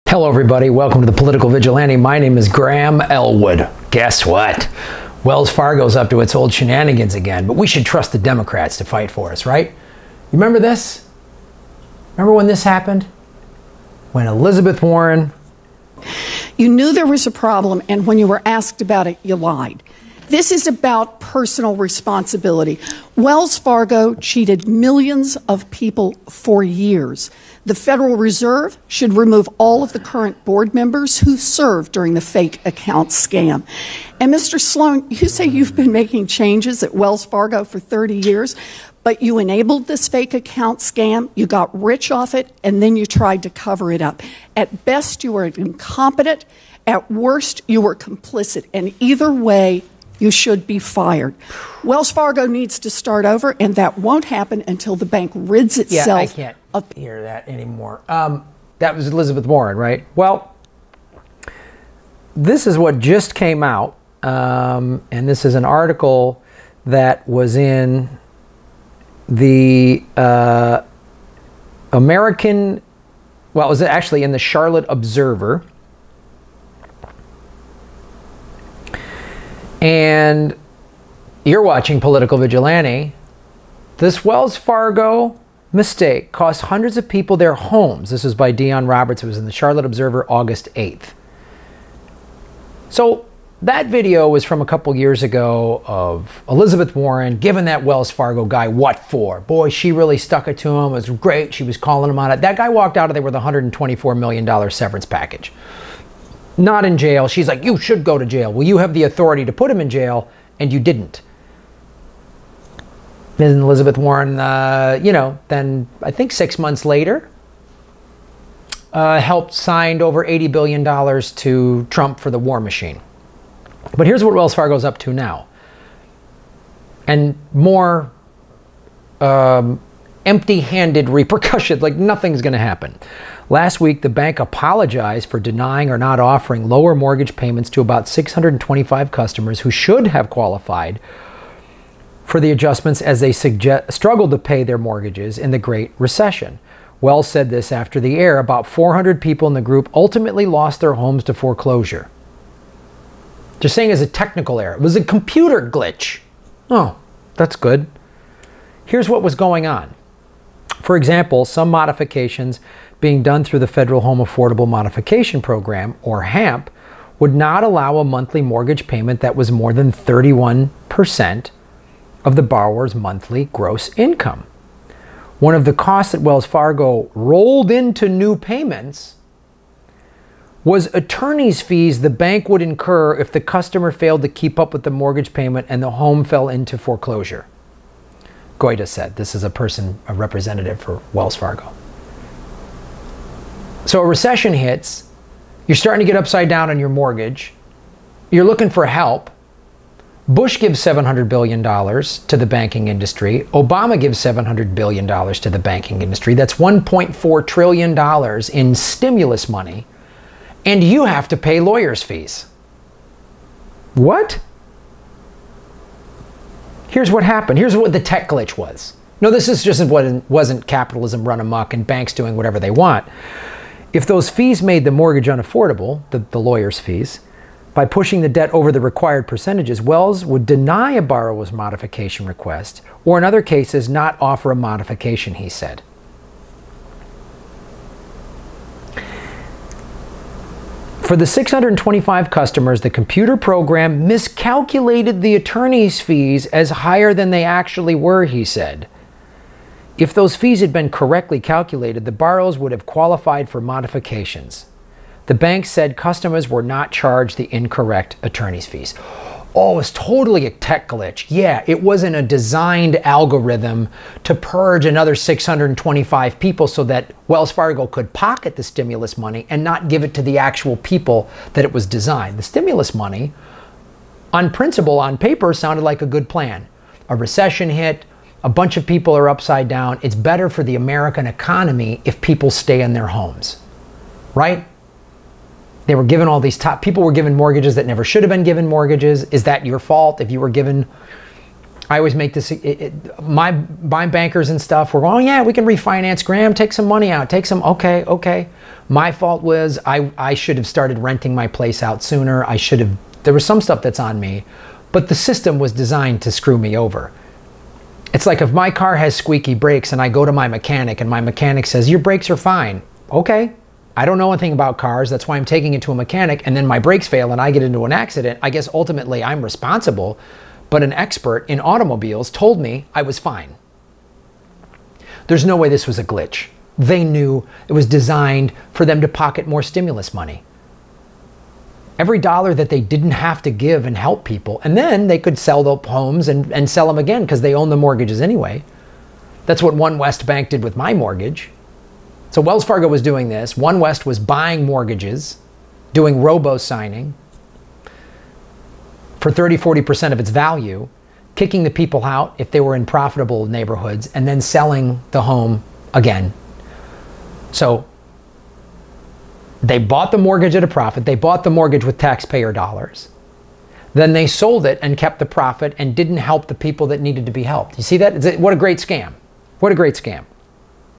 Hello everybody, welcome to the Political Vigilante. My name is Graham Elwood. Guess what? Wells Fargo's up to its old shenanigans again, but we should trust the Democrats to fight for us, right? You remember this? Remember when this happened? When Elizabeth Warren... You knew there was a problem, and when you were asked about it, you lied. This is about personal responsibility. Wells Fargo cheated millions of people for years. The Federal Reserve should remove all of the current board members who served during the fake account scam. And Mr. Sloan, you say you've been making changes at Wells Fargo for 30 years, but you enabled this fake account scam, you got rich off it, and then you tried to cover it up. At best, you were incompetent. At worst, you were complicit. And either way, you should be fired. Wells Fargo needs to start over, and that won't happen until the bank rids itself. Yeah, I can't hear that anymore. That was Elizabeth Warren, right? Well, this is what just came out, and this is an article that was in the American, well, it was actually in the Charlotte Observer. And you're watching Political Vigilante. This Wells Fargo mistake cost hundreds of people their homes. This was by Dion Roberts. It was in the Charlotte Observer, August 8th. So that video was from a couple years ago of Elizabeth Warren giving that Wells Fargo guy what for. Boy, she really stuck it to him. It was great. She was calling him on it. That guy walked out of there with a $124 million severance package. Not in jail. She's like, you should go to jail. Well, you have the authority to put him in jail, and you didn't. Then Elizabeth Warren, then I think 6 months later, helped signed over $80 billion to Trump for the war machine. But here's what Wells Fargo's up to now. And more empty-handed repercussions, like nothing's going to happen. Last week, the bank apologized for denying or not offering lower mortgage payments to about 625 customers who should have qualified for the adjustments as they struggled to pay their mortgages in the Great Recession. Wells said this after the air. About 400 people in the group ultimately lost their homes to foreclosure. Just saying as a technical error. It was a computer glitch. Oh, that's good. Here's what was going on. For example, some modifications being done through the Federal Home Affordable Modification Program, or HAMP, would not allow a monthly mortgage payment that was more than 31% of the borrower's monthly gross income. One of the costs that Wells Fargo rolled into new payments was attorney's fees the bank would incur if the customer failed to keep up with the mortgage payment and the home fell into foreclosure. Goida said, this is a representative for Wells Fargo. So a recession hits, you're starting to get upside down on your mortgage, you're looking for help. Bush gives $700 billion to the banking industry. Obama gives $700 billion to the banking industry. That's $1.4 trillion in stimulus money. And you have to pay lawyers' fees. What? Here's what happened. Here's what the tech glitch was. No, this is just wasn't capitalism run amok and banks doing whatever they want. If those fees made the mortgage unaffordable, the lawyer's fees, by pushing the debt over the required percentages, Wells would deny a borrower's modification request, or in other cases, not offer a modification, he said. For the 625 customers, the computer program miscalculated the attorney's fees as higher than they actually were, he said. If those fees had been correctly calculated, the borrowers would have qualified for modifications. The bank said customers were not charged the incorrect attorney's fees. Oh, it's totally a tech glitch. Yeah, it wasn't a designed algorithm to purge another 625 people so that Wells Fargo could pocket the stimulus money and not give it to the actual people that it was designed. The stimulus money, on principle, on paper, sounded like a good plan. A recession hit, a bunch of people are upside down. It's better for the American economy if people stay in their homes, right? They were given all these people were given mortgages that never should have been given mortgages. Is that your fault if you were given I always make this, my bankers and stuff were going, yeah, we can refinance. Graham, take some money out. Take some, okay. My fault was I should have started renting my place out sooner. There was some stuff that's on me, but the system was designed to screw me over. It's like if my car has squeaky brakes and I go to my mechanic and my mechanic says, your brakes are fine. Okay. I don't know anything about cars. That's why I'm taking it to a mechanic, and then my brakes fail and I get into an accident. I guess ultimately I'm responsible. But an expert in automobiles told me I was fine. There's no way this was a glitch. They knew it was designed for them to pocket more stimulus money. Every dollar that they didn't have to give and help people, and then they could sell the homes and sell them again because they own the mortgages anyway. That's what One West Bank did with my mortgage. So Wells Fargo was doing this. One West was buying mortgages, doing robo-signing for 30–40% of its value, kicking the people out if they were in profitable neighborhoods, and then selling the home again. So they bought the mortgage at a profit. They bought the mortgage with taxpayer dollars. Then they sold it and kept the profit and didn't help the people that needed to be helped. You see that? What a great scam. What a great scam.